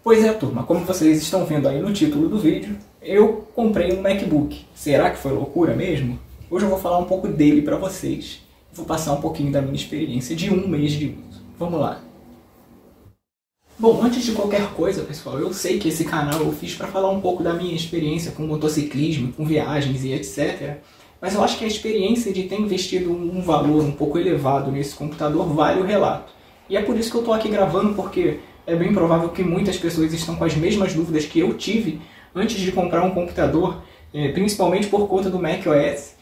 Pois é, turma, como vocês estão vendo aí no título do vídeo, eu comprei um MacBook. Será que foi loucura mesmo? Hoje eu vou falar um pouco dele para vocês. Vou passar um pouquinho da minha experiência de 1 mês de uso. Vamos lá. Bom, antes de qualquer coisa, pessoal, eu sei que esse canal eu fiz para falar um pouco da minha experiência com motociclismo, com viagens e etc. Mas eu acho que a experiência de ter investido um valor um pouco elevado nesse computador vale o relato. E é por isso que eu estou aqui gravando, porque é bem provável que muitas pessoas estão com as mesmas dúvidas que eu tive antes de comprar um computador, principalmente por conta do macOS,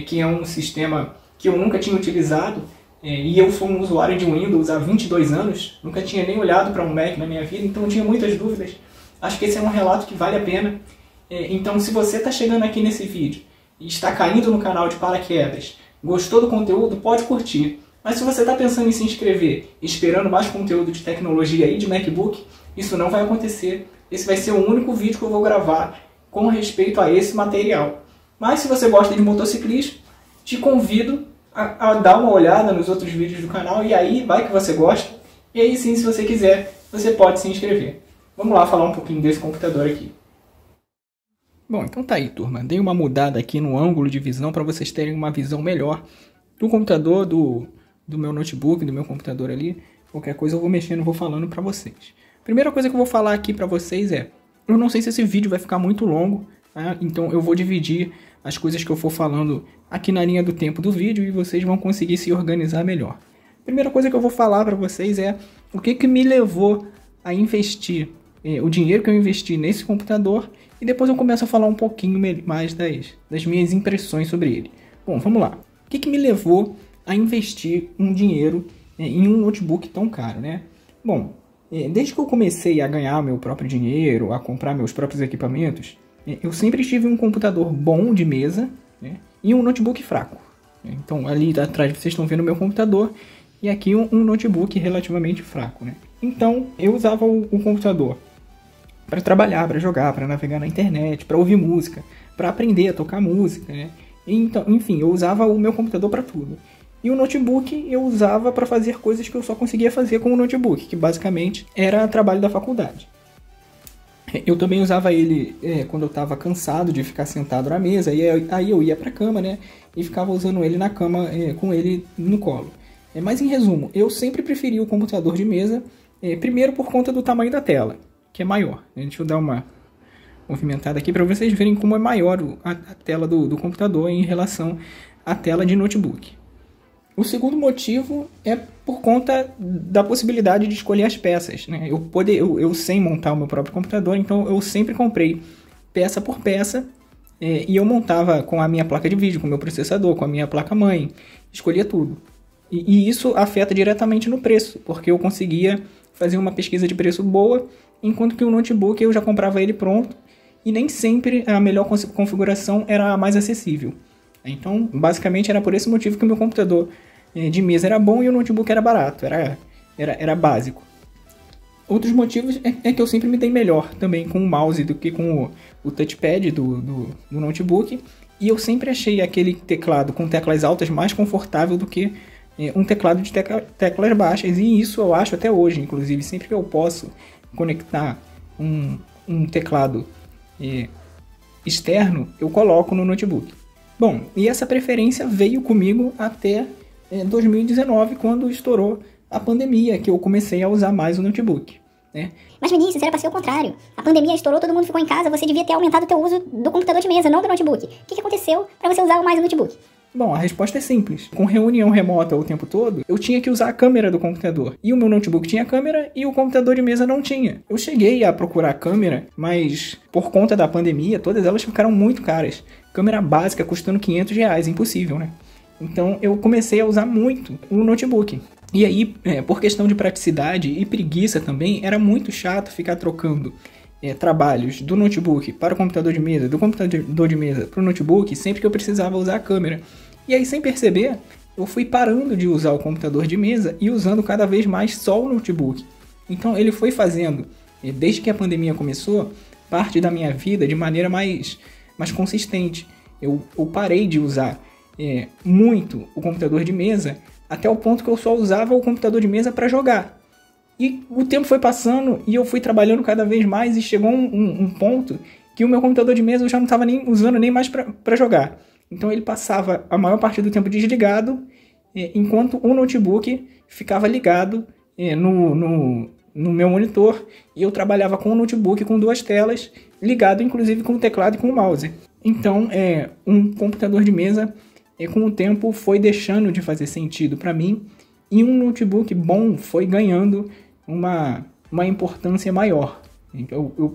que é um sistema que eu nunca tinha utilizado, e eu sou um usuário de Windows há 22 anos, nunca tinha nem olhado para um Mac na minha vida, então eu tinha muitas dúvidas. Acho que esse é um relato que vale a pena. Então, se você está chegando aqui nesse vídeo e está caindo no canal de paraquedas, gostou do conteúdo, pode curtir. Mas se você está pensando em se inscrever, esperando mais conteúdo de tecnologia e de MacBook, isso não vai acontecer. Esse vai ser o único vídeo que eu vou gravar com respeito a esse material. Mas se você gosta de motociclismo, te convido a dar uma olhada nos outros vídeos do canal, e aí vai que você gosta. E aí sim, se você quiser, você pode se inscrever. Vamos lá falar um pouquinho desse computador aqui. Bom, então tá aí, turma. Dei uma mudada aqui no ângulo de visão para vocês terem uma visão melhor do computador, do meu notebook, do meu computador ali. Qualquer coisa eu vou mexendo, vou falando para vocês. Primeira coisa que eu vou falar aqui para vocês eu não sei se esse vídeo vai ficar muito longo, tá? Então eu vou dividir as coisas que eu for falando aqui na linha do tempo do vídeo e vocês vão conseguir se organizar melhor. Primeira coisa que eu vou falar para vocês o que me levou a investir o dinheiro que eu investi nesse computador, e depois eu começo a falar um pouquinho mais das minhas impressões sobre ele. Bom, vamos lá. O que me levou a investir um dinheiro em um notebook tão caro, né? Bom, desde que eu comecei a ganhar meu próprio dinheiro, a comprar meus próprios equipamentos, eu sempre tive um computador bom de mesa, né, e um notebook fraco. Então, ali atrás vocês estão vendo o meu computador, e aqui um notebook relativamente fraco, né? Então, eu usava o computador para trabalhar, para jogar, para navegar na internet, para ouvir música, para aprender a tocar música, né? Então, enfim, eu usava o meu computador para tudo. E o notebook eu usava para fazer coisas que eu só conseguia fazer com o notebook, que basicamente era trabalho da faculdade. Eu também usava ele quando eu estava cansado de ficar sentado na mesa, e aí eu ia para a cama, né, e ficava usando ele na cama com ele no colo. Mas em resumo, eu sempre preferi o computador de mesa, primeiro por conta do tamanho da tela, que é maior. Deixa eu dar uma movimentada aqui para vocês verem como é maior a tela do computador em relação à tela de notebook. O segundo motivo é por conta da possibilidade de escolher as peças, né? Eu sei montar o meu próprio computador, então eu sempre comprei peça por peça, e eu montava com a minha placa de vídeo, com o meu processador, com a minha placa-mãe, escolhia tudo. E isso afeta diretamente no preço, porque eu conseguia fazer uma pesquisa de preço boa, enquanto que o notebook eu já comprava ele pronto, e nem sempre a melhor configuração era a mais acessível. Então, basicamente, era por esse motivo que o meu computador de mesa era bom e o notebook era barato, era básico. Outros motivos é que eu sempre me dei melhor também com o mouse do que com o touchpad do notebook, e eu sempre achei aquele teclado com teclas altas mais confortável do que um teclado de teclas baixas, e isso eu acho até hoje. Inclusive, sempre que eu posso conectar um teclado externo, eu coloco no notebook. Bom, e essa preferência veio comigo até 2019, quando estourou a pandemia, que eu comecei a usar mais o notebook, né? Mas Vinícius, era para ser o contrário. A pandemia estourou, todo mundo ficou em casa, você devia ter aumentado o teu uso do computador de mesa, não do notebook. O que aconteceu para você usar mais o notebook? Bom, a resposta é simples. Com reunião remota o tempo todo, eu tinha que usar a câmera do computador. E o meu notebook tinha câmera e o computador de mesa não tinha. Eu cheguei a procurar câmera, mas por conta da pandemia, todas elas ficaram muito caras. Câmera básica custando R$500, impossível, né? Então eu comecei a usar muito o notebook. E aí, por questão de praticidade e preguiça também, era muito chato ficar trocando trabalhos do notebook para o computador de mesa, do computador de mesa para o notebook, sempre que eu precisava usar a câmera. E aí, sem perceber, eu fui parando de usar o computador de mesa e usando cada vez mais só o notebook. Então ele foi fazendo, desde que a pandemia começou, parte da minha vida de maneira mais consistente. Eu parei de usar muito o computador de mesa, até o ponto que eu só usava o computador de mesa para jogar. E o tempo foi passando e eu fui trabalhando cada vez mais e chegou um ponto que o meu computador de mesa eu já não estava nem usando nem mais para jogar. Então ele passava a maior parte do tempo desligado, enquanto o notebook ficava ligado no meu monitor, e eu trabalhava com o notebook com 2 telas, ligado inclusive com o teclado e com o mouse. Então um computador de mesa com o tempo foi deixando de fazer sentido para mim, e um notebook bom foi ganhando uma importância maior. Então eu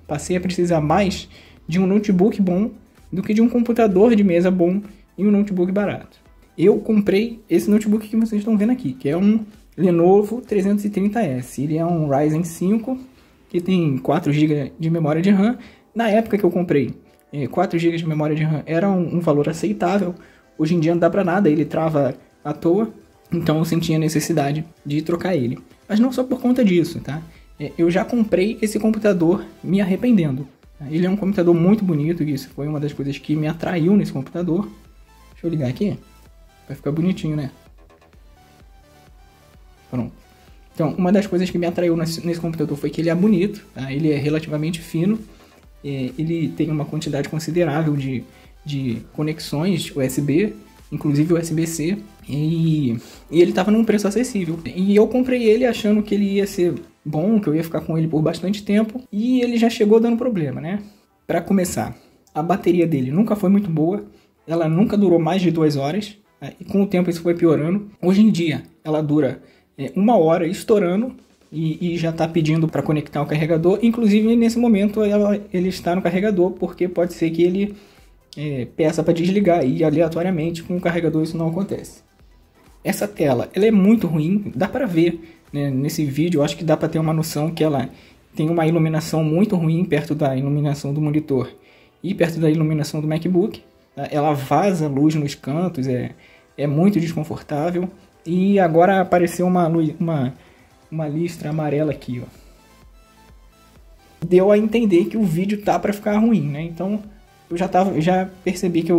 passei a precisar mais de um notebook bom do que de um computador de mesa bom e um notebook barato. Eu comprei esse notebook que vocês estão vendo aqui, que é um Lenovo 330S. Ele é um Ryzen 5, que tem 4 GB de memória de RAM. Na época que eu comprei, 4 GB de memória de RAM era um valor aceitável. Hoje em dia não dá pra nada, ele trava à toa. Então eu senti a necessidade de trocar ele. Mas não só por conta disso, tá? Eu já comprei esse computador me arrependendo. Ele é um computador muito bonito, e isso foi uma das coisas que me atraiu nesse computador. Deixa eu ligar aqui. Vai ficar bonitinho, né? Pronto. Então, uma das coisas que me atraiu nesse computador foi que ele é bonito, tá? Ele é relativamente fino. Ele tem uma quantidade considerável de conexões USB, inclusive USB-C. E ele estava num preço acessível. E eu comprei ele achando que ele ia ser bom, que eu ia ficar com ele por bastante tempo. E ele já chegou dando problema, né? Para começar, a bateria dele nunca foi muito boa. Ela nunca durou mais de 2 horas. E com o tempo isso foi piorando. Hoje em dia ela dura 1 hora estourando. E já está pedindo para conectar o carregador. Inclusive nesse momento ele está no carregador, porque pode ser que ele peça para desligar. E aleatoriamente com o carregador isso não acontece. Essa tela ela é muito ruim. Dá para ver, né, nesse vídeo. Eu acho que dá para ter uma noção que ela tem uma iluminação muito ruim perto da iluminação do monitor e perto da iluminação do MacBook. Ela vaza luz nos cantos. É muito desconfortável. E agora apareceu uma listra amarela aqui, ó. Deu a entender que o vídeo tá para ficar ruim, né? Então eu já percebi que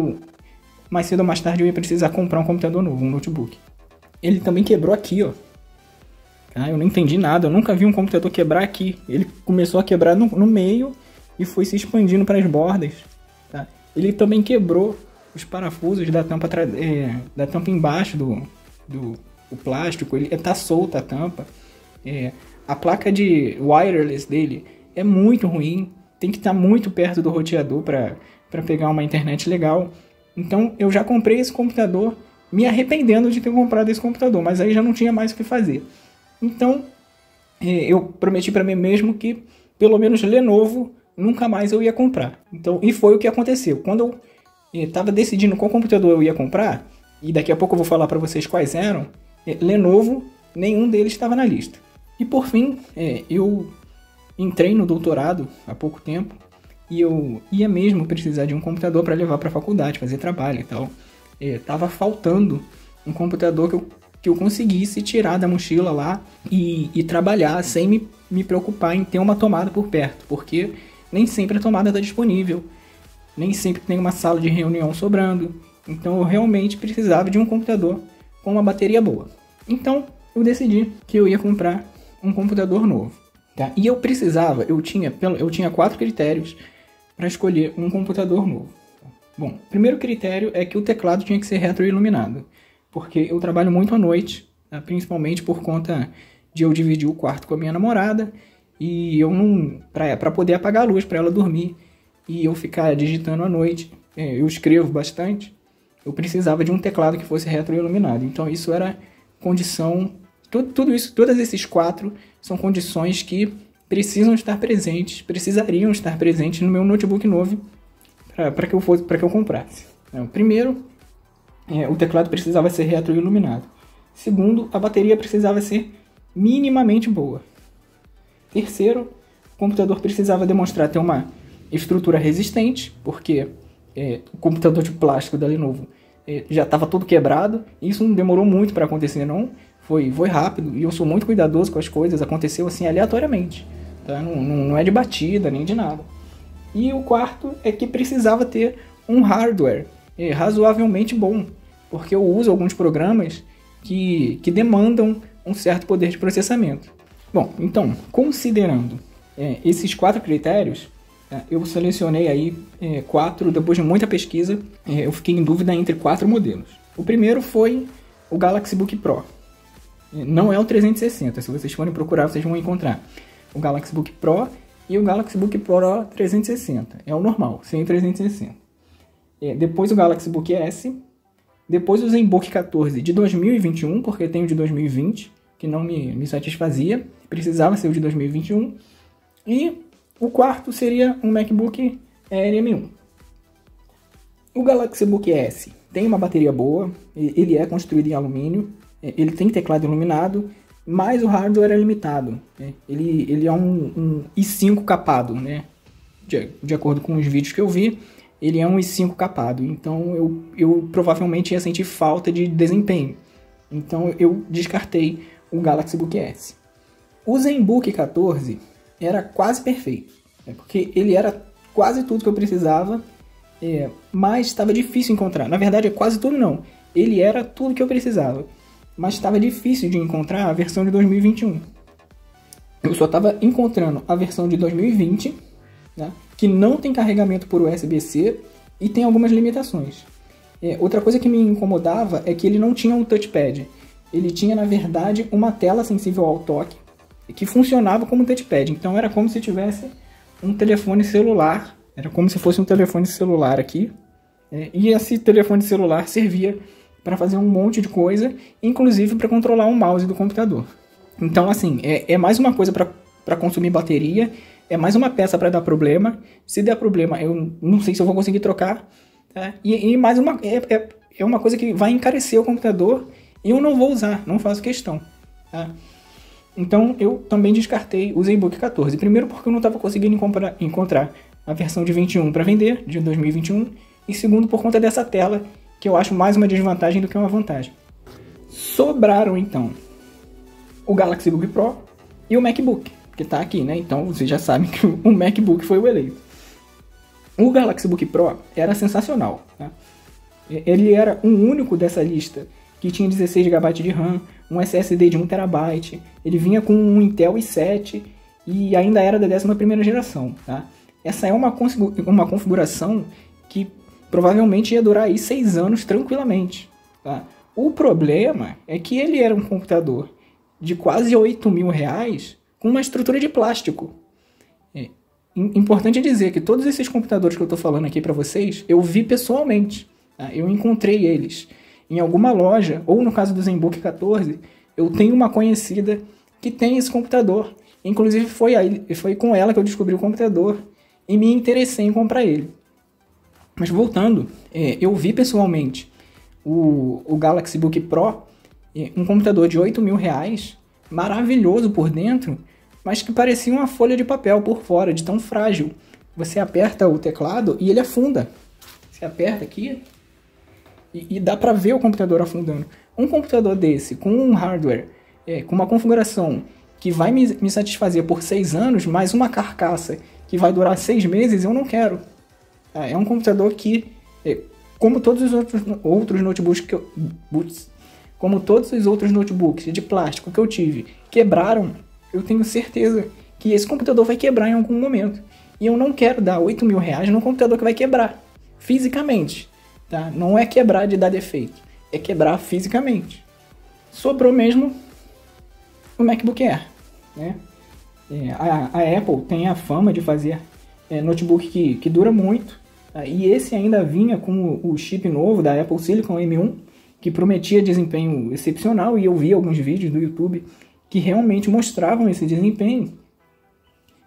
mais cedo ou mais tarde eu ia precisar comprar um computador novo, um notebook. Ele também quebrou aqui, ó. Eu não entendi nada, eu nunca vi um computador quebrar aqui. Ele começou a quebrar no meio e foi se expandindo para as bordas, tá? Ele também quebrou os parafusos da tampa embaixo do plástico. Ele tá solta a tampa. A placa de wireless dele é muito ruim. Tem que estar muito perto do roteador para pegar uma internet legal. Então eu já comprei esse computador me arrependendo de ter comprado esse computador, mas aí já não tinha mais o que fazer. Então eu prometi para mim mesmo que pelo menos Lenovo nunca mais eu ia comprar. Então, e foi o que aconteceu. Quando eu estava decidindo qual computador eu ia comprar, e daqui a pouco eu vou falar para vocês quais eram, Lenovo, nenhum deles estava na lista. E por fim, eu entrei no doutorado há pouco tempo e eu ia mesmo precisar de um computador para levar para a faculdade, fazer trabalho e tal. Tava faltando um computador que eu conseguisse tirar da mochila lá e trabalhar sem me preocupar em ter uma tomada por perto, porque nem sempre a tomada está disponível, nem sempre tem uma sala de reunião sobrando. Então eu realmente precisava de um computador com uma bateria boa. Então eu decidi que eu ia comprar um computador novo, tá? E eu tinha 4 critérios para escolher um computador novo. Bom, o primeiro critério é que o teclado tinha que ser retroiluminado, porque eu trabalho muito à noite, tá? Principalmente por conta de eu dividir o quarto com a minha namorada, e eu não, para poder apagar a luz para ela dormir e eu ficar digitando à noite, eu escrevo bastante, eu precisava de um teclado que fosse retroiluminado. Então isso era condição, todos esses 4 são condições que precisariam estar presentes no meu notebook novo para que eu comprasse. Primeiro, o teclado precisava ser retroiluminado. Segundo, a bateria precisava ser minimamente boa. Terceiro, o computador precisava demonstrar ter uma estrutura resistente, porque o computador de plástico da Lenovo já estava todo quebrado. Isso não demorou muito para acontecer, não. Foi rápido, e eu sou muito cuidadoso com as coisas. Aconteceu assim aleatoriamente, tá? Não é de batida nem de nada. E o quarto é que precisava ter um hardware razoavelmente bom, porque eu uso alguns programas que demandam um certo poder de processamento. Bom, então, considerando esses 4 critérios, eu selecionei aí 4, depois de muita pesquisa, eu fiquei em dúvida entre 4 modelos. O primeiro foi o Galaxy Book Pro. Não é o 360, se vocês forem procurar, vocês vão encontrar o Galaxy Book Pro e o Galaxy Book Pro 360. É o normal, sem 360. Depois o Galaxy Book S, depois o ZenBook 14 de 2021, porque tem o de 2020, que não me satisfazia, precisava ser o de 2021, e o quarto seria um MacBook Air M1. O Galaxy Book S tem uma bateria boa, ele é construído em alumínio, ele tem teclado iluminado, mas o hardware é limitado. Ele é um i5 capado, né? De acordo com os vídeos que eu vi, ele é um i5 capado, então eu provavelmente ia sentir falta de desempenho. Então eu descartei o Galaxy Book S. O ZenBook 14 era quase perfeito, porque ele era quase tudo que eu precisava, mas estava difícil encontrar. Na verdade, quase tudo não. Ele era tudo que eu precisava, mas estava difícil de encontrar a versão de 2021. Eu só estava encontrando a versão de 2020, né, que não tem carregamento por USB-C e tem algumas limitações. Outra coisa que me incomodava é que ele não tinha um touchpad. Ele tinha, na verdade, uma tela sensível ao toque, que funcionava como touchpad. Então era como se tivesse um telefone celular, era como se fosse um telefone celular aqui, e esse telefone celular servia para fazer um monte de coisa, inclusive para controlar o mouse do computador. Então, assim, é mais uma coisa para consumir bateria, é mais uma peça para dar problema. Se der problema, eu não sei se eu vou conseguir trocar. Tá? E mais uma, é uma coisa que vai encarecer o computador e eu não vou usar, não faço questão. Tá? Então, eu também descartei o ZenBook 14. Primeiro porque eu não estava conseguindo encontrar a versão de 21 para vender, de 2021. E segundo, por conta dessa tela, que eu acho mais uma desvantagem do que uma vantagem. Sobraram, então, o Galaxy Book Pro e o MacBook, que está aqui, né? Então, vocês já sabem que o MacBook foi o eleito. O Galaxy Book Pro era sensacional. Tá? Ele era o único dessa lista que tinha 16 GB de RAM, um SSD de 1 TB, ele vinha com um Intel i7 e ainda era da 11ª geração. Tá? Essa é uma configuração que provavelmente ia durar aí 6 anos tranquilamente. Tá? O problema é que ele era um computador de quase R$8.000 com uma estrutura de plástico. Importante dizer que todos esses computadores que eu estou falando aqui para vocês, eu vi pessoalmente. Tá? Eu encontrei eles em alguma loja, ou no caso do ZenBook 14, eu tenho uma conhecida que tem esse computador. Inclusive foi com ela que eu descobri o computador e me interessei em comprar ele. Mas voltando, eu vi pessoalmente o Galaxy Book Pro, um computador de R$8.000, maravilhoso por dentro, mas que parecia uma folha de papel por fora, de tão frágil. Você aperta o teclado e ele afunda. Você aperta aqui e dá para ver o computador afundando. Um computador desse, com um hardware, com uma configuração que vai me satisfazer por 6 anos, mais uma carcaça que vai durar 6 meses, eu não quero. É um computador que, como todos os outros notebooks como todos os outros notebooks de plástico que eu tive quebraram, eu tenho certeza que esse computador vai quebrar em algum momento. E eu não quero dar R$8.000 num computador que vai quebrar fisicamente. Tá? Não é quebrar de dar defeito, é quebrar fisicamente. Sobrou mesmo o MacBook Air. Né? A Apple tem a fama de fazer notebook que dura muito. Tá? E esse ainda vinha com o chip novo da Apple Silicon M1, que prometia desempenho excepcional, e eu vi alguns vídeos do YouTube que realmente mostravam esse desempenho.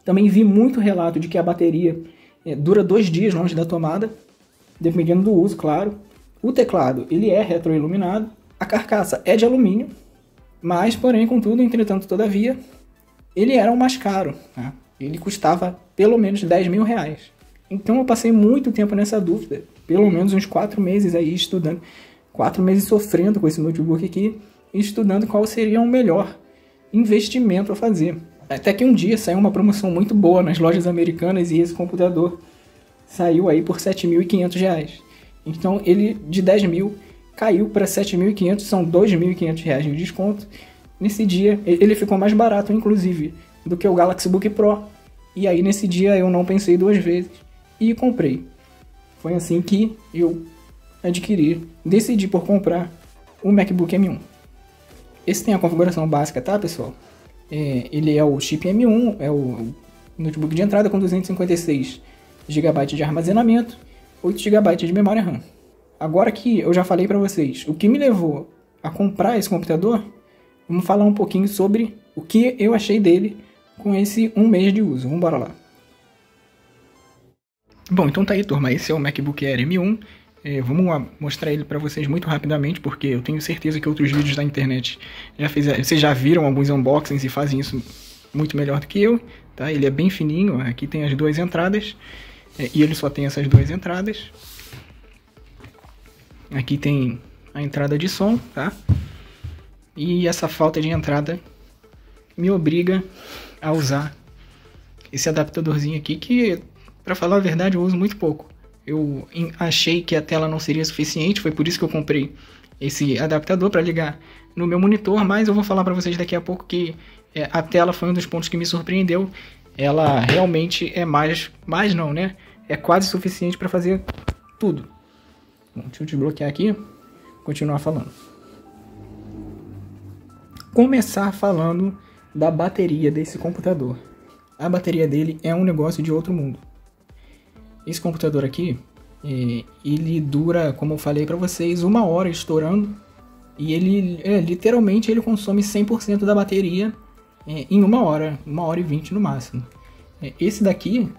Também vi muito relato de que a bateria dura 2 dias longe da tomada, dependendo do uso, claro. O teclado, ele é retroiluminado, a carcaça é de alumínio, mas, porém, contudo, entretanto, todavia, ele era o mais caro. Tá? Ele custava pelo menos R$10.000. Então eu passei muito tempo nessa dúvida, pelo menos uns 4 meses aí estudando, 4 meses sofrendo com esse notebook aqui, e estudando qual seria o melhor investimento a fazer. Até que um dia saiu uma promoção muito boa nas lojas americanas e esse computador saiu aí por R$7.500. Então ele de 10.000 caiu para 7.500, são R$2.500 de desconto. nesse dia, ele ficou mais barato, inclusive, do que o Galaxy Book Pro. E aí, nesse dia, eu não pensei duas vezes e comprei. Foi assim que eu decidi por comprar o MacBook M1. Esse tem a configuração básica, tá, pessoal? Ele é o chip M1, é o notebook de entrada com 256 GB de armazenamento, 8 GB de memória RAM. Agora que eu já falei para vocês o que me levou a comprar esse computador, vamos falar um pouquinho sobre o que eu achei dele com esse 1 mês de uso. Vamos embora lá. Bom, então tá aí, turma. Esse é o MacBook Air M1. Vamos mostrar ele para vocês muito rapidamente, porque eu tenho certeza que outros vídeos da internet vocês já viram alguns unboxings e fazem isso muito melhor do que eu, tá? Ele é bem fininho, aqui tem as duas entradas, e ele só tem essas duas entradas. Aqui tem a entrada de som, tá? E essa falta de entrada me obriga a usar esse adaptadorzinho aqui, que, para falar a verdade, eu uso muito pouco. Eu achei que a tela não seria suficiente, foi por isso que eu comprei esse adaptador para ligar no meu monitor, mas eu vou falar para vocês daqui a pouco que a tela foi um dos pontos que me surpreendeu. Ela realmente é não, né? É quase suficiente para fazer tudo. Bom, deixa eu desbloquear aqui, continuar falando. Começar falando da bateria desse computador. A bateria dele é um negócio de outro mundo. Esse computador aqui, ele dura, como eu falei para vocês, 1 hora estourando. E ele, literalmente, ele consome 100% da bateria em 1 hora, 1 hora e 20 no máximo. Esse daqui,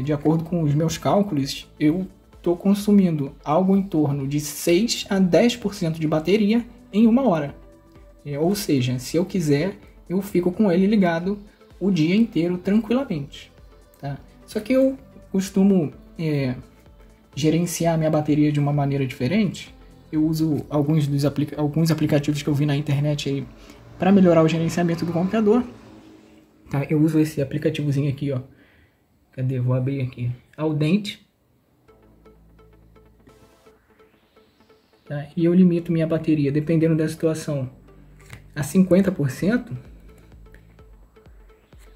de acordo com os meus cálculos, eu estou consumindo algo em torno de 6 a 10% de bateria em 1 hora. Ou seja, se eu quiser, eu fico com ele ligado o dia inteiro tranquilamente. Tá? Só que eu costumo gerenciar minha bateria de uma maneira diferente. Eu uso alguns aplicativos que eu vi na internet aí para melhorar o gerenciamento do computador. Tá? Eu uso esse aplicativozinho aqui, ó. Cadê? Vou abrir aqui. Audente. Tá? E eu limito minha bateria, dependendo da situação, a 50%.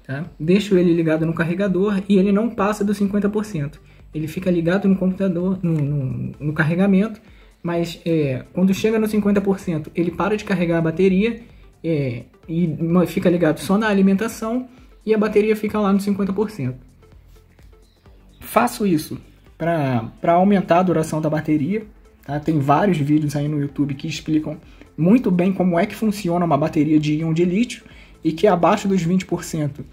Tá? Deixo ele ligado no carregador e ele não passa dos 50%. Ele fica ligado no computador, no carregamento, mas quando chega no 50%, ele para de carregar a bateria e fica ligado só na alimentação e a bateria fica lá no 50%. Faço isso para aumentar a duração da bateria. Tá? Tem vários vídeos aí no YouTube que explicam muito bem como é que funciona uma bateria de íon de lítio e que abaixo dos 20%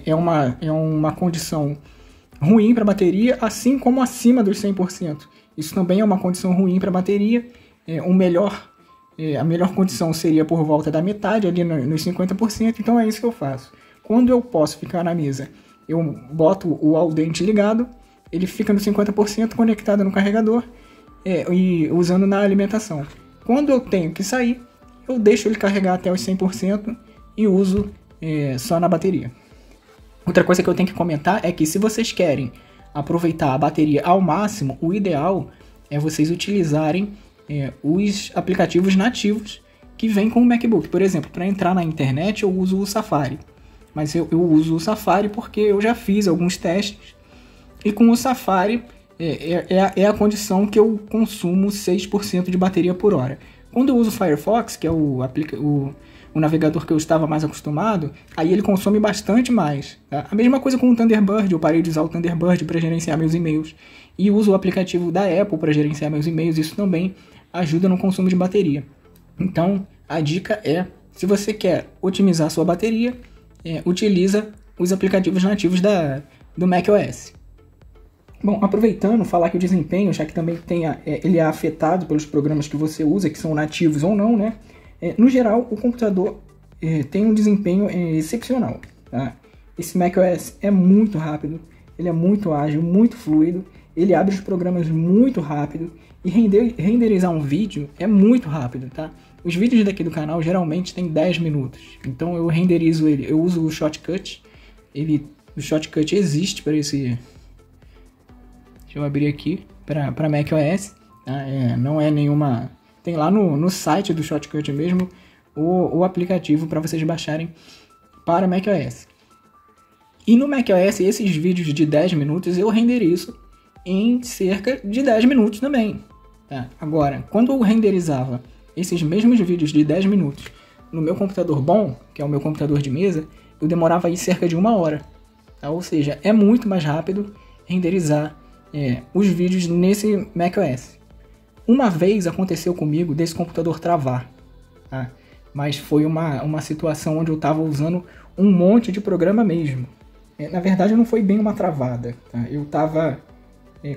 é uma condição ruim para a bateria, assim como acima dos 100%. Isso também é uma condição ruim para a bateria. A melhor condição seria por volta da metade, ali nos 50%, então é isso que eu faço. Quando eu posso ficar na mesa, eu boto o Audente ligado, ele fica no 50% conectado no carregador e usando na alimentação. Quando eu tenho que sair, eu deixo ele carregar até os 100% e uso só na bateria. Outra coisa que eu tenho que comentar é que se vocês querem aproveitar a bateria ao máximo, o ideal é vocês utilizarem os aplicativos nativos que vêm com o MacBook. Por exemplo, para entrar na internet eu uso o Safari. Mas eu uso o Safari porque eu já fiz alguns testes e com o Safari é a condição que eu consumo 6% de bateria por hora. Quando eu uso o Firefox, que é o navegador que eu estava mais acostumado, aí ele consome bastante mais. Tá? A mesma coisa com o Thunderbird, eu parei de usar o Thunderbird para gerenciar meus e-mails. E uso o aplicativo da Apple para gerenciar meus e-mails, isso também ajuda no consumo de bateria. Então, a dica é, se você quer otimizar a sua bateria, utiliza os aplicativos nativos do macOS. Bom, aproveitando, falar que o desempenho, já que também ele é afetado pelos programas que você usa, que são nativos ou não, né? No geral, o computador tem um desempenho excepcional. Tá? Esse macOS é muito rápido, ele é muito ágil, muito fluido, ele abre os programas muito rápido e renderizar um vídeo é muito rápido. Tá? Os vídeos daqui do canal geralmente tem 10 minutos, então eu renderizo ele, eu uso o Shotcut, o Shotcut existe para esse... Deixa eu abrir aqui para macOS, tá? Não é nenhuma... Tem lá no site do Shotcut mesmo o aplicativo para vocês baixarem para macOS. E no macOS, esses vídeos de 10 minutos eu renderizo em cerca de 10 minutos também. Tá? Agora, quando eu renderizava esses mesmos vídeos de 10 minutos no meu computador bom, que é o meu computador de mesa, eu demorava aí cerca de 1 hora. Tá? Ou seja, é muito mais rápido renderizar os vídeos nesse macOS. Uma vez aconteceu comigo desse computador travar, tá? Mas foi uma situação onde eu estava usando um monte de programa mesmo. Na verdade, não foi bem uma travada. Tá? Eu estava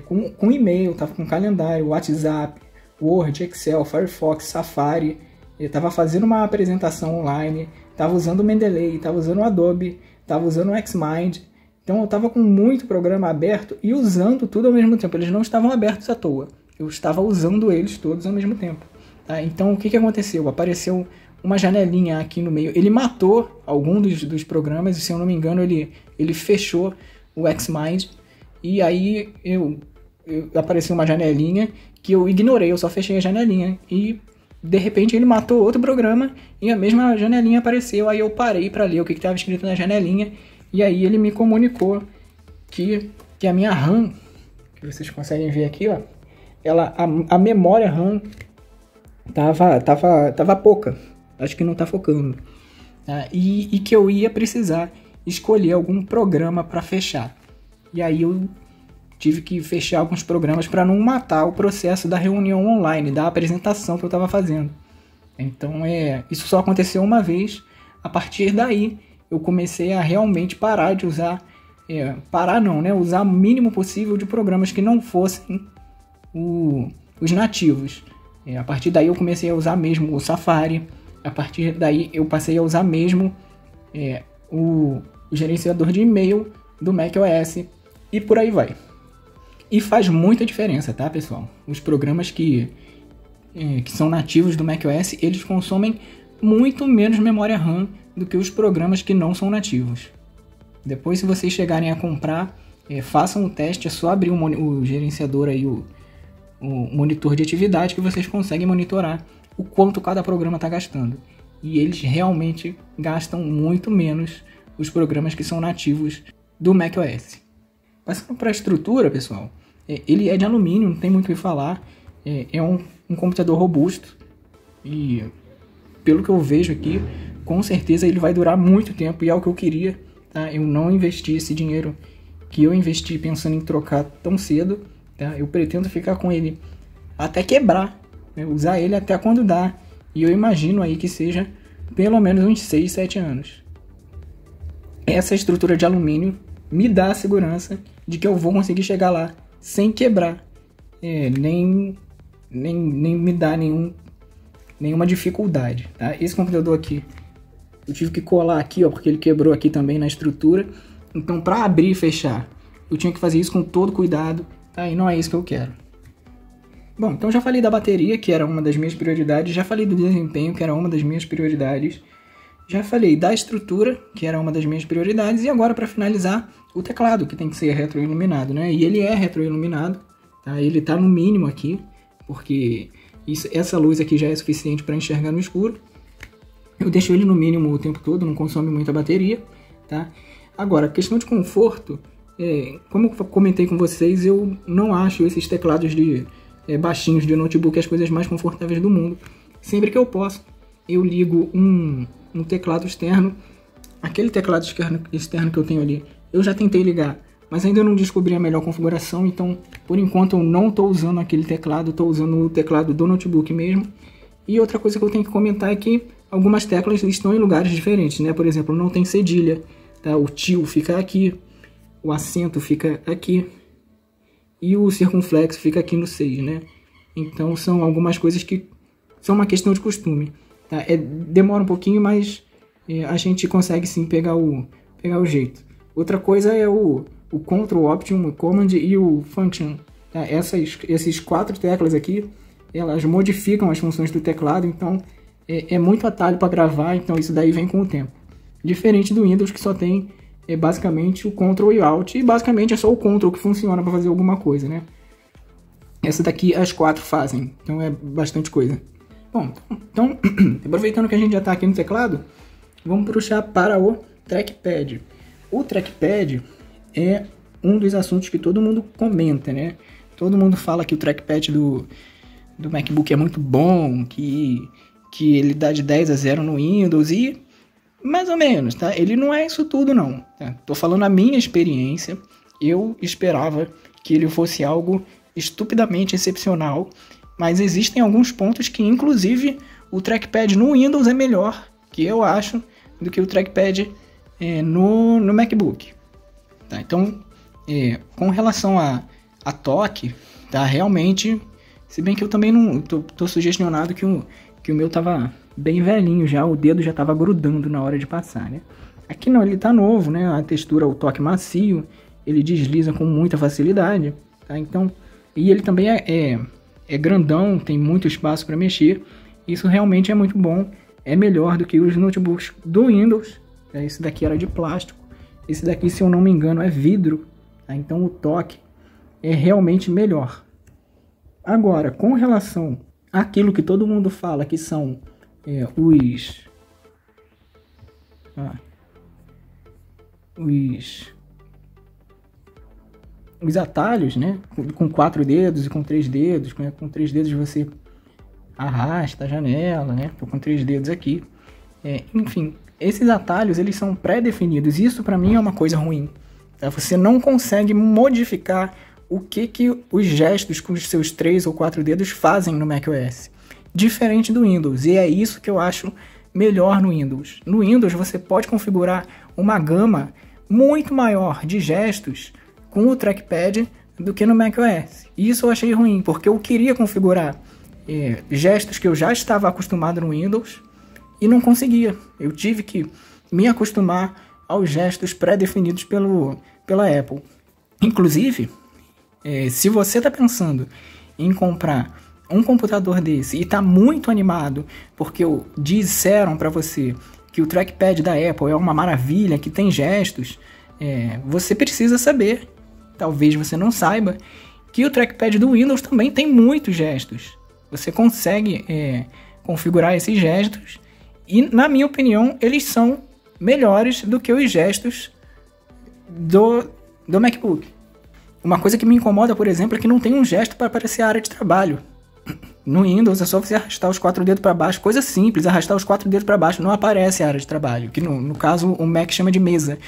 com e-mail, estava com calendário, WhatsApp, Word, Excel, Firefox, Safari. Eu estava fazendo uma apresentação online, estava usando o Mendeley, estava usando o Adobe, estava usando o Xmind. Então eu estava com muito programa aberto e usando tudo ao mesmo tempo. Eles não estavam abertos à toa. Eu estava usando eles todos ao mesmo tempo. Tá? Então o que aconteceu? Apareceu uma janelinha aqui no meio. Ele matou algum dos programas e, se eu não me engano, ele fechou o Xmind. E aí apareceu uma janelinha que eu ignorei, eu só fechei a janelinha. E de repente ele matou outro programa e a mesma janelinha apareceu. Aí eu parei para ler o que estava escrito na janelinha. E aí ele me comunicou que a minha RAM, que vocês conseguem ver aqui, ó, a memória RAM tava pouca. Acho que não tá focando. Tá? E que eu ia precisar escolher algum programa para fechar. E aí eu tive que fechar alguns programas para não matar o processo da reunião online, da apresentação que eu estava fazendo. Então isso só aconteceu uma vez. A partir daí eu comecei a realmente parar de usar, usar o mínimo possível de programas que não fossem os nativos. A partir daí eu comecei a usar mesmo o Safari. A partir daí eu passei a usar mesmo o gerenciador de e-mail do macOS e por aí vai. E faz muita diferença, tá, pessoal? Os programas que são nativos do macOS, eles consomem muito menos memória RAM do que os programas que não são nativos. Depois, se vocês chegarem a comprar, façam o teste, é só abrir o gerenciador aí, o monitor de atividade, que vocês conseguem monitorar o quanto cada programa está gastando. E eles realmente gastam muito menos os programas que são nativos do macOS. Passando para a estrutura, pessoal, ele é de alumínio, não tem muito o que falar. É um computador robusto e, pelo que eu vejo aqui, com certeza ele vai durar muito tempo e é o que eu queria. Tá? Eu não investi esse dinheiro que eu investi pensando em trocar tão cedo. Tá? Eu pretendo ficar com ele até quebrar, né? Usar ele até quando dá. E eu imagino aí que seja pelo menos uns 6, 7 anos. Essa estrutura de alumínio me dá a segurança de que eu vou conseguir chegar lá sem quebrar. Nem me dá nenhuma dificuldade. Tá? Esse computador aqui, eu tive que colar aqui, ó, porque ele quebrou aqui também na estrutura. Então, para abrir e fechar, eu tinha que fazer isso com todo cuidado. Tá? E não é isso que eu quero. Bom, então já falei da bateria, que era uma das minhas prioridades. Já falei do desempenho, que era uma das minhas prioridades. Já falei da estrutura, que era uma das minhas prioridades. E agora, para finalizar, o teclado, que tem que ser retroiluminado, né? E ele é retroiluminado. Tá? Ele está no mínimo aqui, porque essa luz aqui já é suficiente para enxergar no escuro. Eu deixo ele no mínimo o tempo todo, não consome muita bateria. Tá? Agora, questão de conforto, como eu comentei com vocês, eu não acho esses teclados baixinhos de notebook as coisas mais confortáveis do mundo. Sempre que eu posso, eu ligo um teclado externo. Aquele teclado externo que eu tenho ali, eu já tentei ligar, mas ainda não descobri a melhor configuração. Então, por enquanto, eu não estou usando aquele teclado, estou usando o teclado do notebook mesmo. E outra coisa que eu tenho que comentar é que algumas teclas estão em lugares diferentes, né? Por exemplo, não tem cedilha, tá? O tio fica aqui, o acento fica aqui e o circunflexo fica aqui no 6, né? Então são algumas coisas que são uma questão de costume, tá? Demora um pouquinho, mas a gente consegue sim pegar o jeito. Outra coisa é o Ctrl, Option, Command e o Function. Tá? Esses 4 teclas aqui, elas modificam as funções do teclado, então é muito atalho para gravar, então isso daí vem com o tempo. Diferente do Windows, que só tem basicamente o Ctrl e o Alt, e basicamente é só o Ctrl que funciona para fazer alguma coisa, né? Essa daqui as 4 fazem, então é bastante coisa. Bom, Bom, então, aproveitando que a gente já está aqui no teclado, vamos puxar para o trackpad. O trackpad é um dos assuntos que todo mundo comenta, né? Todo mundo fala que o trackpad do MacBook é muito bom, que ele dá de 10 a 0 no Windows e mais ou menos, tá? Ele não é isso tudo, não. Tá? Tô falando a minha experiência. Eu esperava que ele fosse algo estupidamente excepcional, mas existem alguns pontos que, inclusive, o trackpad no Windows é melhor, que eu acho, do que o trackpad no MacBook. Tá? Então, com relação a toque, tá? Realmente, se bem que eu também não tô sugestionado que o meu tava bem velhinho já, o dedo já tava grudando na hora de passar, né? Aqui não, ele tá novo, né? A textura, o toque macio, ele desliza com muita facilidade, tá? Então, e ele também é grandão, tem muito espaço para mexer. Isso realmente é muito bom, é melhor do que os notebooks do Windows. Esse daqui era de plástico, esse daqui, se eu não me engano, é vidro, tá? Então o toque é realmente melhor. Agora, com relação àquilo que todo mundo fala que são os atalhos, né? Com 4 dedos e com 3 dedos. Com 3 dedos você arrasta a janela, né? Tô com 3 dedos aqui. Enfim, esses atalhos, eles são pré-definidos. Isso para mim é uma coisa ruim. Tá? Você não consegue modificar o que os gestos com os seus 3 ou 4 dedos fazem no macOS. Diferente do Windows. E é isso que eu acho melhor no Windows. No Windows você pode configurar uma gama muito maior de gestos com o trackpad do que no macOS. E isso eu achei ruim, porque eu queria configurar gestos que eu já estava acostumado no Windows e não conseguia. Eu tive que me acostumar aos gestos pré-definidos pela Apple. Inclusive, se você está pensando em comprar um computador desse e está muito animado porque disseram para você que o trackpad da Apple é uma maravilha, que tem gestos, você precisa saber, talvez você não saiba, que o trackpad do Windows também tem muitos gestos. Você consegue configurar esses gestos e, na minha opinião, eles são melhores do que os gestos do MacBook. Uma coisa que me incomoda, por exemplo, é que não tem um gesto para aparecer a área de trabalho. No Windows é só você arrastar os 4 dedos para baixo, coisa simples, arrastar os 4 dedos para baixo, não aparece a área de trabalho, que no caso o Mac chama de mesa.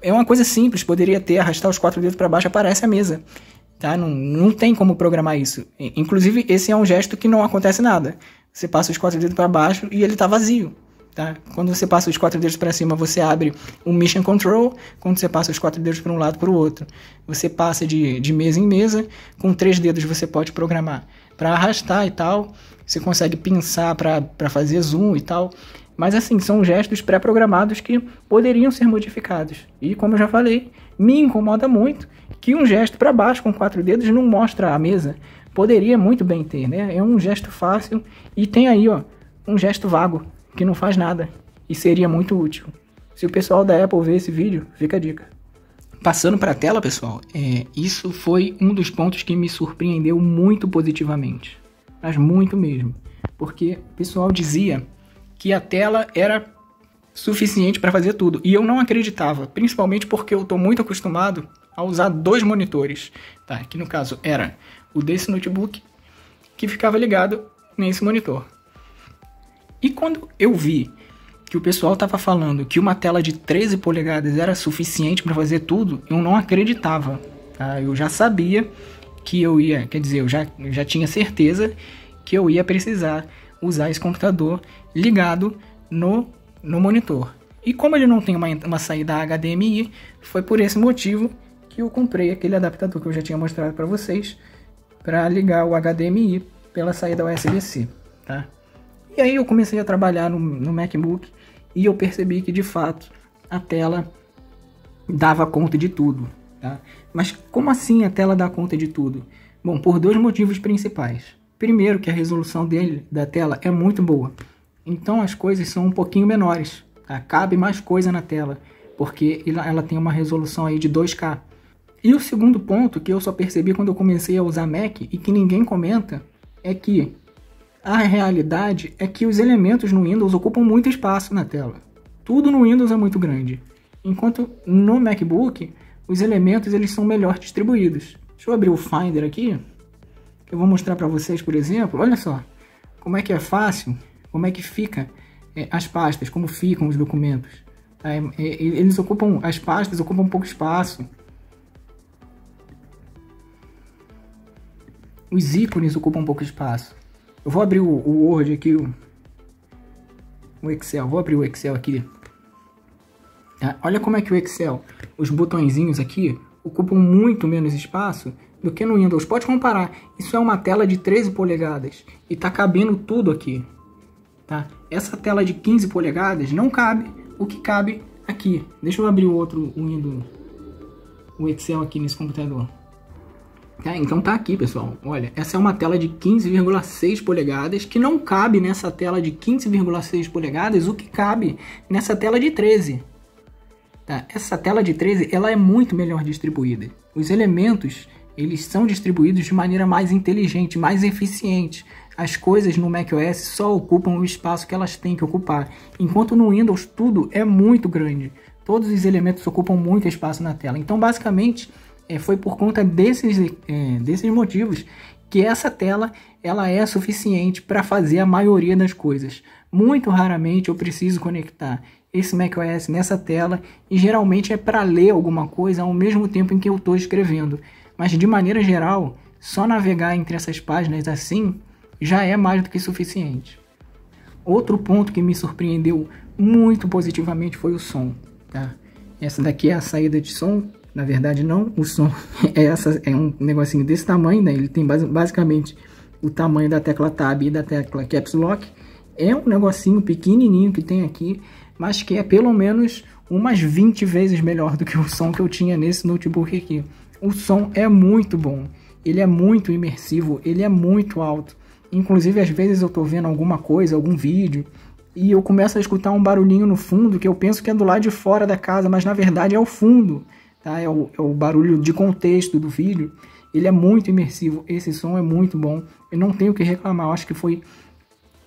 É uma coisa simples, poderia ter, arrastar os 4 dedos para baixo, aparece a mesa. Tá? Não tem como programar isso. Inclusive, esse é um gesto que não acontece nada. Você passa os 4 dedos para baixo e ele está vazio. Tá? Quando você passa os 4 dedos para cima, você abre um Mission Control. Quando você passa os 4 dedos para um lado para o outro, você passa de mesa em mesa. Com 3 dedos você pode programar para arrastar e tal. Você consegue pinçar para fazer zoom e tal. Mas assim, são gestos pré-programados que poderiam ser modificados. E como eu já falei, me incomoda muito que um gesto para baixo com 4 dedos não mostra a mesa. Poderia muito bem ter, né? É um gesto fácil e tem aí, ó, um gesto vago que não faz nada e seria muito útil. Se o pessoal da Apple ver esse vídeo, fica a dica. Passando para a tela, pessoal, isso foi um dos pontos que me surpreendeu muito positivamente. Mas muito mesmo. Porque o pessoal dizia que a tela era suficiente para fazer tudo. E eu não acreditava, principalmente porque eu estou muito acostumado a usar 2 monitores. Tá? Que no caso era o desse notebook, que ficava ligado nesse monitor. E quando eu vi que o pessoal estava falando que uma tela de 13 polegadas era suficiente para fazer tudo, eu não acreditava. Tá? Eu já sabia que eu ia, quer dizer, eu já tinha certeza que eu ia precisar usar esse computador ligado no monitor. E como ele não tem uma saída HDMI, foi por esse motivo que eu comprei aquele adaptador que eu já tinha mostrado para vocês, para ligar o HDMI pela saída USB-C. Tá? E aí eu comecei a trabalhar no MacBook e eu percebi que de fato a tela dava conta de tudo. Tá? Mas como assim a tela dá conta de tudo? Bom, por 2 motivos principais. Primeiro, que a resolução da tela é muito boa. Então as coisas são um pouquinho menores. Tá? Cabe mais coisa na tela, porque ela tem uma resolução aí de 2K. E o segundo ponto que eu só percebi quando eu comecei a usar Mac e que ninguém comenta é que a realidade é que os elementos no Windows ocupam muito espaço na tela. Tudo no Windows é muito grande. Enquanto no MacBook, os elementos eles são melhor distribuídos. Deixa eu abrir o Finder aqui. Eu vou mostrar para vocês, por exemplo. Olha só como é que é fácil, como é que fica as pastas, como ficam os documentos. As pastas ocupam pouco espaço. Os ícones ocupam pouco espaço. Eu vou abrir o Word aqui, o Excel. Vou abrir o Excel aqui. Tá? Olha como é que o Excel, os botõezinhos aqui, ocupam muito menos espaço do que no Windows. Pode comparar. Isso é uma tela de 13 polegadas e tá cabendo tudo aqui. Tá? Essa tela de 15 polegadas não cabe o que cabe aqui. Deixa eu abrir o Excel aqui nesse computador. Tá? Então tá aqui, pessoal. Olha, essa é uma tela de 15,6 polegadas que não cabe nessa tela de 15,6 polegadas o que cabe nessa tela de 13. Tá? Essa tela de 13 ela é muito melhor distribuída. Os elementos eles são distribuídos de maneira mais inteligente, mais eficiente. As coisas no macOS só ocupam o espaço que elas têm que ocupar, enquanto no Windows tudo é muito grande. Todos os elementos ocupam muito espaço na tela. Então, basicamente, foi por conta desses motivos que essa tela ela é suficiente para fazer a maioria das coisas. Muito raramente eu preciso conectar esse macOS nessa tela e geralmente é para ler alguma coisa ao mesmo tempo em que eu estou escrevendo. Mas de maneira geral, só navegar entre essas páginas assim já é mais do que suficiente. Outro ponto que me surpreendeu muito positivamente foi o som. Tá? Essa daqui é a saída de som. Na verdade não, o som é um negocinho desse tamanho, né? Ele tem basicamente o tamanho da tecla Tab e da tecla Caps Lock. É um negocinho pequenininho que tem aqui, mas que é pelo menos umas 20 vezes melhor do que o som que eu tinha nesse notebook aqui. O som é muito bom, ele é muito imersivo, ele é muito alto. Inclusive, às vezes eu tô vendo alguma coisa, algum vídeo, e eu começo a escutar um barulhinho no fundo que eu penso que é do lado de fora da casa, mas na verdade é o fundo. Tá? É o barulho de contexto do vídeo. Ele é muito imersivo, esse som é muito bom. Eu não tenho o que reclamar, eu acho que foi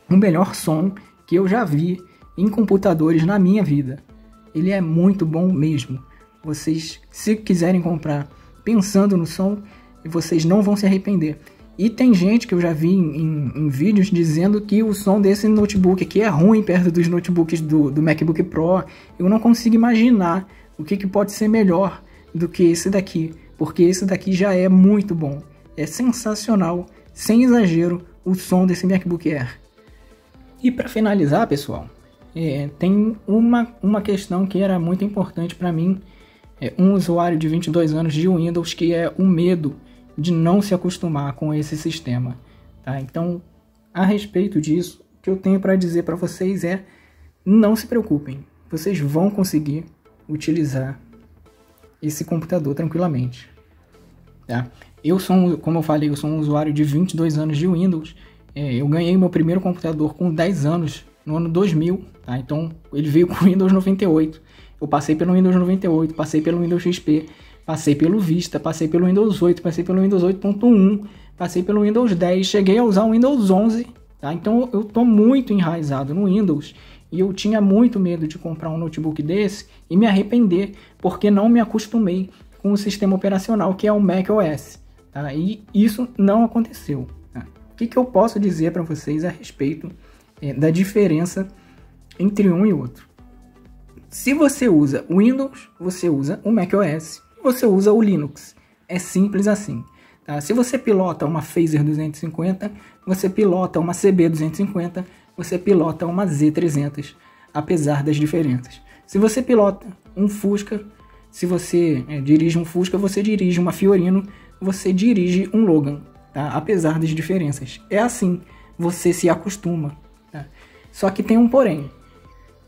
o melhor som que eu já vi em computadores na minha vida. Ele é muito bom mesmo. Vocês, se quiserem comprar pensando no som, vocês não vão se arrepender. E tem gente que eu já vi em vídeos dizendo que o som desse notebook aqui é ruim perto dos notebooks do MacBook Pro. Eu não consigo imaginar o que pode ser melhor do que esse daqui, porque esse daqui já é muito bom. É sensacional, sem exagero, o som desse MacBook Air. E para finalizar, pessoal, tem uma questão que era muito importante para mim, um usuário de 22 anos de Windows, que é o medo de não se acostumar com esse sistema. Tá? Então, a respeito disso, o que eu tenho para dizer para vocês é: não se preocupem, vocês vão conseguir utilizar esse computador tranquilamente. Tá? Como eu falei, eu sou um usuário de 22 anos de Windows. Eu ganhei meu primeiro computador com 10 anos, no ano 2000. Tá? Então, ele veio com o Windows 98. Eu passei pelo Windows 98, passei pelo Windows XP, passei pelo Vista, passei pelo Windows 8, passei pelo Windows 8.1, passei pelo Windows 10, cheguei a usar o Windows 11. Tá? Então, eu estou muito enraizado no Windows. E eu tinha muito medo de comprar um notebook desse e me arrepender, porque não me acostumei com o sistema operacional que é o macOS. Tá? E isso não aconteceu. Tá? O que eu posso dizer para vocês a respeito da diferença entre um e outro? Se você usa o Windows, você usa o macOS, você usa o Linux. É simples assim. Tá? Se você pilota uma Phaser 250, você pilota uma CB250, você pilota uma Z300, apesar das diferenças. Se você pilota um Fusca, se você dirige um Fusca, você dirige uma Fiorino, você dirige um Logan, tá? Apesar das diferenças. É assim, você se acostuma. Tá? Só que tem um porém.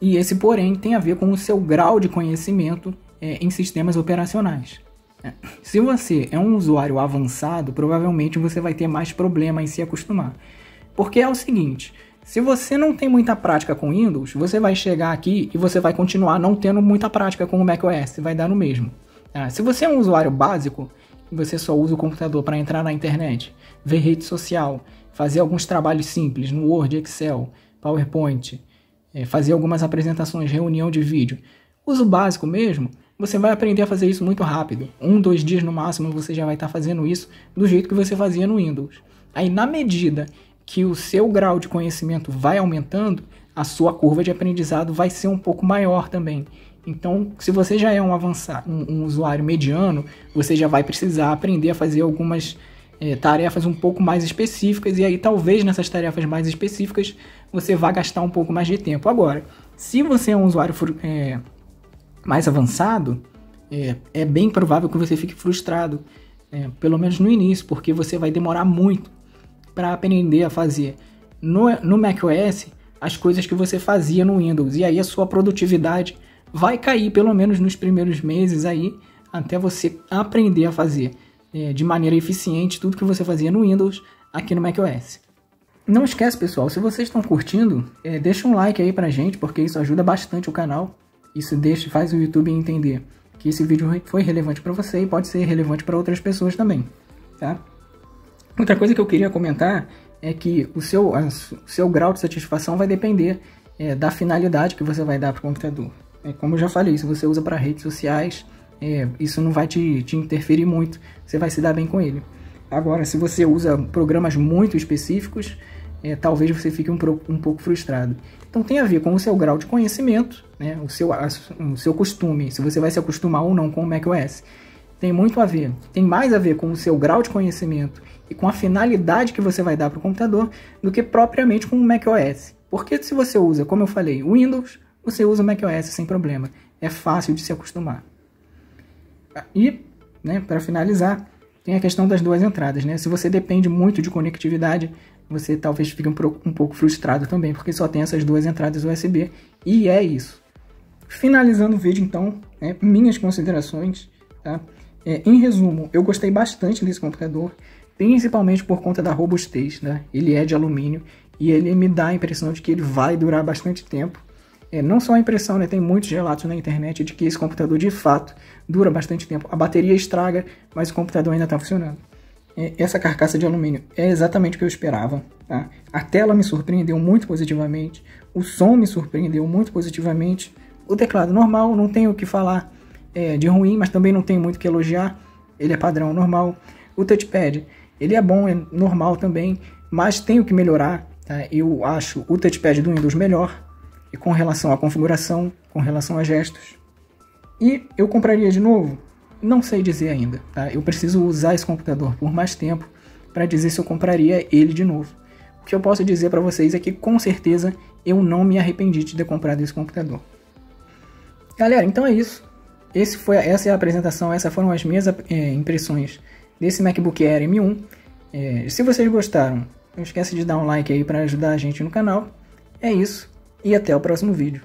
E esse porém tem a ver com o seu grau de conhecimento em sistemas operacionais. Se você é um usuário avançado, provavelmente você vai ter mais problema em se acostumar. Porque é o seguinte: se você não tem muita prática com Windows, você vai chegar aqui e você vai continuar não tendo muita prática com o macOS, vai dar no mesmo. Se você é um usuário básico, você só usa o computador para entrar na internet, ver rede social, fazer alguns trabalhos simples no Word, Excel, PowerPoint, fazer algumas apresentações, reunião de vídeo, uso básico mesmo, você vai aprender a fazer isso muito rápido. 1, 2 dias no máximo você já vai estar fazendo isso do jeito que você fazia no Windows. Aí, na medida que o seu grau de conhecimento vai aumentando, a sua curva de aprendizado vai ser um pouco maior também. Então, se você já é um usuário mediano, você já vai precisar aprender a fazer algumas tarefas um pouco mais específicas, e aí talvez nessas tarefas mais específicas você vá gastar um pouco mais de tempo. Agora, se você é um usuário mais avançado, é bem provável que você fique frustrado, pelo menos no início, porque você vai demorar muito para aprender a fazer no macOS as coisas que você fazia no Windows, e aí a sua produtividade vai cair pelo menos nos primeiros meses aí, até você aprender a fazer de maneira eficiente tudo que você fazia no Windows aqui no macOS. Não esquece, pessoal, se vocês estão curtindo, deixa um like aí pra gente, porque isso ajuda bastante o canal. Isso faz o YouTube entender que esse vídeo foi relevante para você e pode ser relevante para outras pessoas também, tá? Outra coisa que eu queria comentar é que o seu grau de satisfação vai depender da finalidade que você vai dar para o computador. Como eu já falei, se você usa para redes sociais, isso não vai te interferir muito, você vai se dar bem com ele. Agora, se você usa programas muito específicos, talvez você fique um pouco frustrado. Então tem a ver com o seu grau de conhecimento, né? o seu costume, se você vai se acostumar ou não com o macOS. Tem muito a ver, tem mais a ver com o seu grau de conhecimento e com a finalidade que você vai dar para o computador do que propriamente com o macOS. Porque se você usa, como eu falei, o Windows, você usa o macOS sem problema. É fácil de se acostumar. E, para finalizar, tem a questão das duas entradas, né? Se você depende muito de conectividade, você talvez fique um pouco frustrado também, porque só tem essas duas entradas USB, e é isso. Finalizando o vídeo, então, minhas considerações, tá? Em resumo, eu gostei bastante desse computador, principalmente por conta da robustez, né? Ele é de alumínio, e ele me dá a impressão de que ele vai durar bastante tempo. Não só a impressão, né? Tem muitos relatos na internet de que esse computador, de fato, dura bastante tempo. A bateria estraga, mas o computador ainda está funcionando. Essa carcaça de alumínio é exatamente o que eu esperava, tá? A tela me surpreendeu muito positivamente, o som me surpreendeu muito positivamente, o teclado normal, não tenho o que falar de ruim, mas também não tenho muito o que elogiar, ele é padrão normal. O touchpad, ele é bom, é normal também, mas tenho que melhorar, tá? Eu acho o touchpad do Windows melhor, e com relação à configuração, com relação a gestos. E eu compraria de novo? Não sei dizer ainda, tá? Eu preciso usar esse computador por mais tempo para dizer se eu compraria ele de novo. O que eu posso dizer para vocês é que, com certeza, eu não me arrependi de ter comprado esse computador. Galera, então é isso. Essa é a apresentação, essas foram as minhas impressões desse MacBook Air M1. Se vocês gostaram, não esquece de dar um like aí para ajudar a gente no canal. É isso, e até o próximo vídeo.